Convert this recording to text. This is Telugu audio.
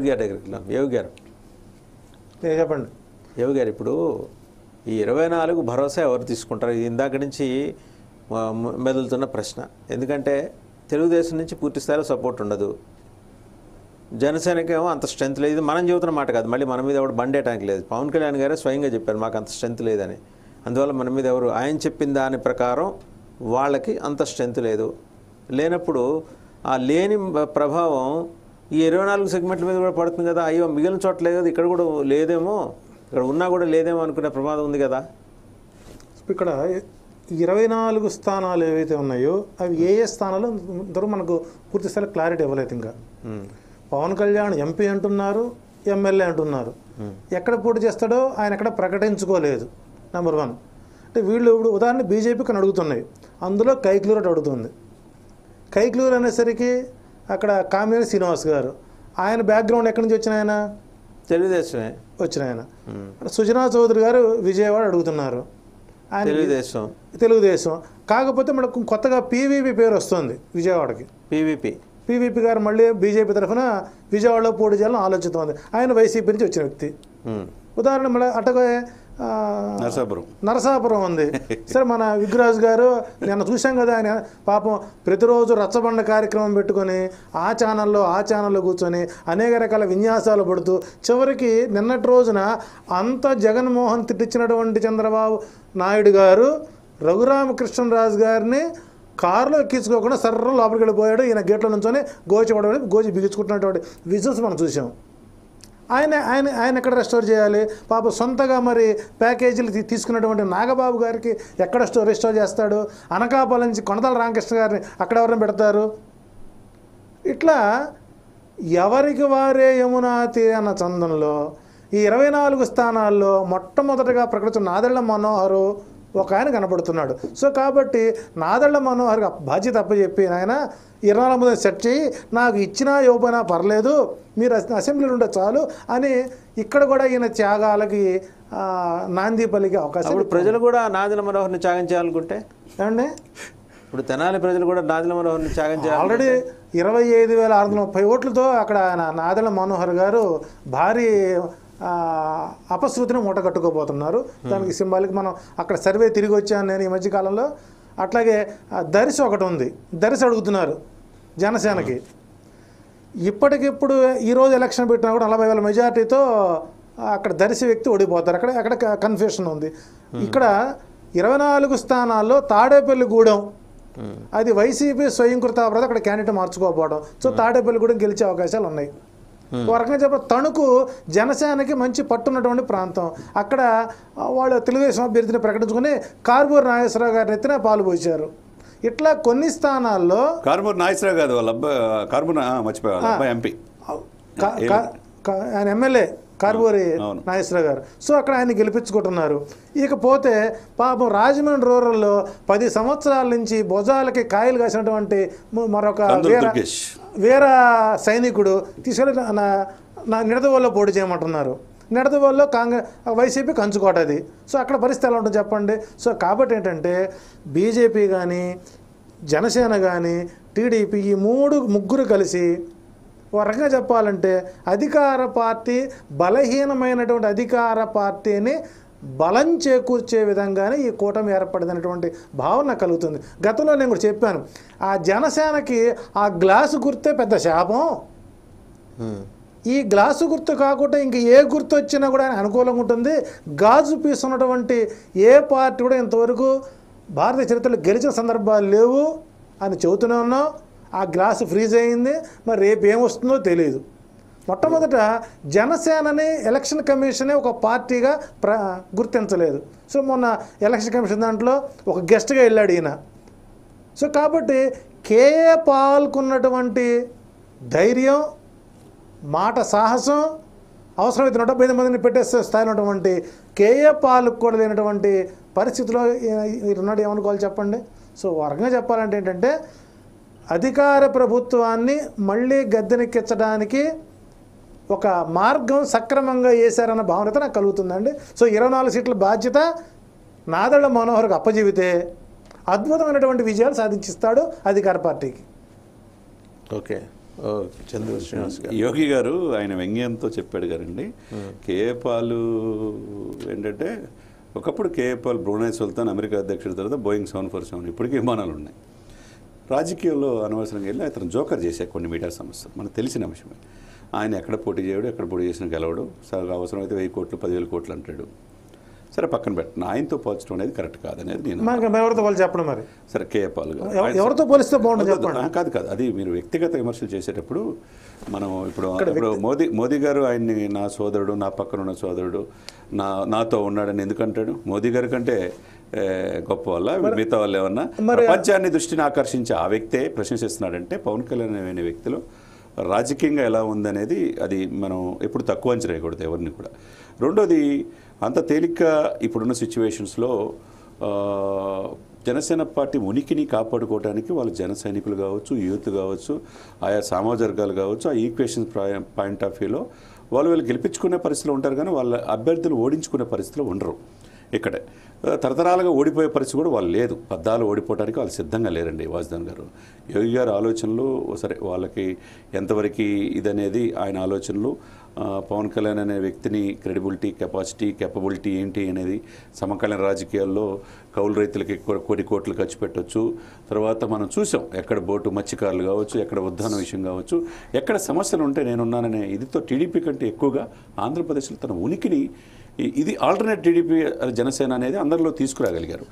యోగి గారు చెప్పండి. యోగి గారు, ఇప్పుడు ఈ 24 భరోసా ఎవరు తీసుకుంటారు? ఇది ఇందాక నుంచి మెదులుతున్న ప్రశ్న. ఎందుకంటే తెలుగుదేశం నుంచి పూర్తి స్థాయిలో సపోర్ట్ ఉండదు, జనసేనకి ఏమో అంత స్ట్రెంత్ లేదు. ఇది మనం చెబుతున్న మాట కాదు, మళ్ళీ మన మీద ఎవరు బండేయడానికి లేదు. పవన్ కళ్యాణ్ గారే స్వయంగా చెప్పారు మాకు అంత స్ట్రెంత్ లేదని. అందువల్ల మన మీద ఎవరు, ఆయన చెప్పిన దాని ప్రకారం వాళ్ళకి అంత స్ట్రెంత్ లేదు. లేనప్పుడు ఆ లేని ప్రభావం ఈ 24 సెగ్మెంట్ల మీద కూడా పడుతుంది కదా. అయ్యో మిగిలిన చోట్ల లేదు, ఇక్కడ కూడా లేదేమో, ఇక్కడ ఉన్నా కూడా లేదేమో అనుకునే ప్రమాదం ఉంది కదా. ఇక్కడ 24 స్థానాలు ఏవైతే ఉన్నాయో అవి ఏ స్థానాలు ఇంతవరకు మనకు పూర్తి స్థాయిలో క్లారిటీ ఇవ్వలేదు. ఇంకా పవన్ కళ్యాణ్ ఎంపీ అంటున్నారు, ఎమ్మెల్యే అంటున్నారు. ఎక్కడ పోటీ చేస్తాడో ఆయన ఎక్కడ ప్రకటించుకోలేదు. నెంబర్ 1 అంటే వీళ్ళు ఇప్పుడు ఉదాహరణ బీజేపీకి అడుగుతున్నాయి, అందులో కైక్లూరు అడుగుతుంది. కైక్లూరు అనేసరికి అక్కడ కామినేని శ్రీనివాస్ గారు, ఆయన బ్యాక్గ్రౌండ్ ఎక్కడి నుంచి వచ్చిన ఆయన? తెలుగుదేశమే వచ్చిన ఆయన. సుజనా చౌదరి గారు విజయవాడ అడుగుతున్నారు, ఆయన తెలుగుదేశం. కాకపోతే మనకు కొత్తగా పీవీపీ పేరు వస్తుంది విజయవాడకి. పీవీపీ గారు మళ్ళీ బీజేపీ తరఫున విజయవాడలో పోటీ చేయాలని ఆలోచిస్తోంది. ఆయన వైసీపీ నుంచి వచ్చిన వ్యక్తి. ఉదాహరణ మళ్ళీ అటగా నరసాపురం ఉంది. సరే, మన విగ్రాజ్ గారు నిన్న చూసాం కదా, ఆయన పాపం ప్రతిరోజు రచ్చబండ కార్యక్రమం పెట్టుకొని ఆ ఛానల్లో కూర్చొని అనేక రకాల విన్యాసాలు పడుతూ చివరికి నిన్నటి రోజున అంత జగన్మోహన్ తిట్టించినటువంటి చంద్రబాబు నాయుడు గారు రఘురామకృష్ణరాజు గారిని కారులో ఎక్కించుకోకుండా సర్రం లోపలికి వెళ్ళిపోయాడు. ఈయన గేట్లో నుంచొని గోచి బిగించుకుంటున్నటువంటి విజువల్స్ మనం చూసాం. ఆయన ఎక్కడ రెస్టోర్ చేయాలి? పాప సొంతగా మరి ప్యాకేజీలు తీసుకున్నటువంటి నాగబాబు గారికి ఎక్కడ రెస్టోర్ చేస్తాడు? అనకాపల్లి నుంచి కొనతల రామకృష్ణ గారిని అక్కడ ఎవరిని పెడతారు? ఇట్లా ఎవరికి వారే యమునా తీరన చందంలో ఈ 24 స్థానాల్లో మొట్టమొదటిగా ప్రకటించిన నాదెళ్ల మనోహరు ఒక ఆయన కనపడుతున్నాడు. సో కాబట్టి నాదెళ్ల మనోహర్ బాధ్యత అప్పచెప్పి ఆయన 24 సెట్ చేయి, నాకు ఇచ్చినా ఇవ్వకపోయినా పర్లేదు, మీరు అసెంబ్లీలో ఉంటే చాలు అని ఇక్కడ కూడా ఈయన త్యాగాలకి నాంది పలికే అవకాశం. ఇప్పుడు ప్రజలు కూడా నాదెళ్ల మనోహర్ని త్యాగం చేయాలనుకుంటే ఏమండి? ఇప్పుడు తెనాలి ప్రజలు కూడా నాదెళ్ల మనోహర్ని త్యాగం చేయాలి. ఆల్రెడీ 25,630 ఓట్లతో అక్కడ నాదెళ్ల మనోహర్ గారు భారీ అపశృతిని మూట కట్టుకోబోతున్నారు. దానికి సింబాలిక్ మనం అక్కడ సర్వే తిరిగి వచ్చాను నేను ఈ మధ్యకాలంలో. అట్లాగే దర్శి ఒకటి ఉంది, దర్శి అడుగుతున్నారు జనసేనకి. ఇప్పటికిప్పుడు ఈరోజు ఎలక్షన్ పెట్టినా కూడా 40,000 మెజార్టీతో అక్కడ దర్శి వ్యక్తి ఓడిపోతారు. అక్కడ కన్ఫ్యూషన్ ఉంది. ఇక్కడ 24 స్థానాల్లో తాడేపల్లిగూడెం అది వైసీపీ స్వయంకృత అపరాధం, అక్కడ క్యాండిడేట్ మార్చుకోకపోవడం. సో తాడేపల్లిగూడెం గెలిచే అవకాశాలు ఉన్నాయి. ఒక రకంగా చెప్పాలి తణుకు జనసేనకి మంచి పట్టున్నటువంటి ప్రాంతం. అక్కడ వాళ్ళు తెలుగుదేశం అభ్యర్థిని ప్రకటించుకుని కార్బూర్ నాగేశ్వరరావు గారిని ఎత్తిన పాలు పోశారు. ఇట్లా కొన్ని స్థానాల్లో కార్బూర్ నాగేశ్వరరావు గారు వాళ్ళ అబ్బాయి ఎంపీ, ఆయన ఎమ్మెల్యే కార్బూరి నాగేశ్వరరావు గారు. సో అక్కడ ఆయన గెలిపించుకుంటున్నారు. ఇకపోతే పాపం రాజమండ్రి రూరల్లో 10 సంవత్సరాల నుంచి భుజాలకి కాయలు కాసినటువంటి మరొక వీర సైనికుడు తీసుకెళ్ళి నిడదవోల్లో పోటీ చేయమంటున్నారు. నిడదవోల్లో వైసీపీ కంచుకోటది. సో అక్కడ పరిస్థితి ఎలా ఉంటుంది చెప్పండి. సో కాబట్టి ఏంటంటే బీజేపీ కానీ జనసేన కానీ టీడీపీ ఈ ముగ్గురు కలిసి ఒక రకంగా చెప్పాలంటే అధికార పార్టీ బలహీనమైనటువంటి అధికార పార్టీని బలం చేకూర్చే విధంగానే ఈ కూటమి ఏర్పడిందనేటువంటి భావన కలుగుతుంది. గతంలో నేను కూడా చెప్పాను, ఆ జనసేనకి ఆ గ్లాసు గుర్తే పెద్ద శాపం. ఈ గ్లాసు గుర్తు కాకుండా ఇంక ఏ గుర్తు వచ్చినా కూడా ఆయన అనుకూలంగా ఉంటుంది. గాజు పీస్ ఉన్నటువంటి ఏ పార్టీ కూడా ఇంతవరకు భారతీయ చరిత్రలో గెలిచిన సందర్భాలు లేవు అని చెబుతూనే ఉన్నాం. ఆ గ్లాసు ఫ్రీజ్ అయింది, మరి రేపు ఏమొస్తుందో తెలియదు. మొట్టమొదట జనసేనని ఎలక్షన్ కమిషనే ఒక పార్టీగా గుర్తించలేదు. సో మొన్న ఎలక్షన్ కమిషన్ దాంట్లో ఒక గెస్ట్గా వెళ్ళాడు ఈయన. సో కాబట్టి కేఏ పాల్గొన్నటువంటి ధైర్యం, మాట సాహసం, అవసరమైతే 175 మందిని పెట్టేస్తే స్థాయిలో ఉన్నటువంటి కేఏ పాల్కు కూడా లేనటువంటి పరిస్థితిలో ఉన్నాడు. ఏమనుకోవాలి చెప్పండి. సో వర్గంగా చెప్పాలంటే ఏంటంటే అధికార ప్రభుత్వాన్ని మళ్ళీ గద్దెనెక్కించడానికి ఒక మార్గం సక్రమంగా వేశారన్న భావనత నాకు కలుగుతుందండి. సో 24 సీట్ల బాధ్యత నాదెళ్ల మనోహర్కి అప్పజీవితే అద్భుతమైనటువంటి విజయాలు సాధించిస్తాడు అధికార పార్టీకి. ఓకే. చంద్ర శ్రీనివాస్ గారు. యోగి గారు ఆయన వ్యంగ్యంతో చెప్పాడు గారండి, కేఏ పాల్ ఏంటంటే ఒకప్పుడు కేఏ పాల్ బ్రూనై సుల్తాన్ అమెరికా అధ్యక్షుడి తర్వాత బోయింగ్ 747 ఇప్పటికీ విమానాలు ఉన్నాయి. రాజకీయాల్లో అనవసరంగా వెళ్ళి అతను జోకర్ చేసే కొన్ని మీడియా సంస్థలు మనకు తెలిసిన విషయమే. ఆయన ఎక్కడ పోటీ చేయడు, ఎక్కడ పోటీ చేసిన గెలవడు, అవసరమైతే 1000 కోట్లు 10,000 కోట్లు అంటాడు. సరే పక్కన పెట్టిన ఆయనతో పోల్చడం అనేది కరెక్ట్ కాదనేది నేను ఎవరితో పోలి చెప్పండి మరి. సరే కేఏ పాల్ గారు ఎవరితో పోలిస్తే బాగుంటుంది చెప్పండి. కాదు అది మీరు వ్యక్తిగత విమర్శలు చేసేటప్పుడు మనం ఇప్పుడు మోదీ గారు ఆయన్ని నా సోదరుడు, నా పక్కన ఉన్న సోదరుడు, నాతో ఉన్నాడని ఎందుకంటాడు? మోదీ గారి కంటే గొప్ప వల్ల మిగతా వాళ్ళు ఏమన్నా ప్రపంచాన్ని దృష్టిని ఆకర్షించి ఆ వ్యక్తే ప్రశంసిస్తున్నాడంటే పవన్ కళ్యాణ్ అనే వ్యక్తిలో రాజకీయంగా ఎలా ఉందనేది అది మనం ఎప్పుడు తక్కువ అంచనా వేయకూడదు ఎవరిని కూడా. రెండోది అంత తేలిగ్గా ఇప్పుడున్న సిచ్యువేషన్స్లో జనసేన పార్టీ ఉనికిని కాపాడుకోవడానికి వాళ్ళు జన సైనికులు కావచ్చు, యూత్ కావచ్చు, ఆయా సామాజిక వర్గాలు కావచ్చు, ఆ ఈక్వేషన్ పాయింట్ ఆఫ్ వ్యూలో వాళ్ళు గెలిపించుకునే పరిస్థితిలో ఉంటారు, కానీ వాళ్ళ అభ్యర్థులు ఓడించుకునే పరిస్థితిలో ఉండరు. ఇక్కడే తరతరాలుగా ఓడిపోయే పరిస్థితి కూడా వాళ్ళు లేదు. పద్దాలు ఓడిపోవడానికి వాళ్ళు సిద్ధంగా లేరండి. వాసుదేవన్ గారు, యోగి గారి ఆలోచనలు సరే వాళ్ళకి ఎంతవరకు ఇదనేది ఆయన ఆలోచనలు. పవన్ కళ్యాణ్ అనే వ్యక్తిని క్రెడిబిలిటీ, కేపబిలిటీ ఏంటి అనేది సమకాలీన రాజకీయాల్లో కౌలు రైతులకి కోటి కోట్లు ఖర్చు పెట్టవచ్చు. తర్వాత మనం చూసాం ఎక్కడ బోటు మత్స్యకారులు కావచ్చు, ఎక్కడ ఉద్దాన విషయం కావచ్చు, ఎక్కడ సమస్యలు ఉంటే నేనున్నాననే ఇదితో టీడీపీ కంటే ఎక్కువగా ఆంధ్రప్రదేశ్లో తన ఉనికిని ఇది ఆల్టర్నేట్ టీడీపీ జనసేన అనేది అందరిలో తీసుకురాగలిగారు.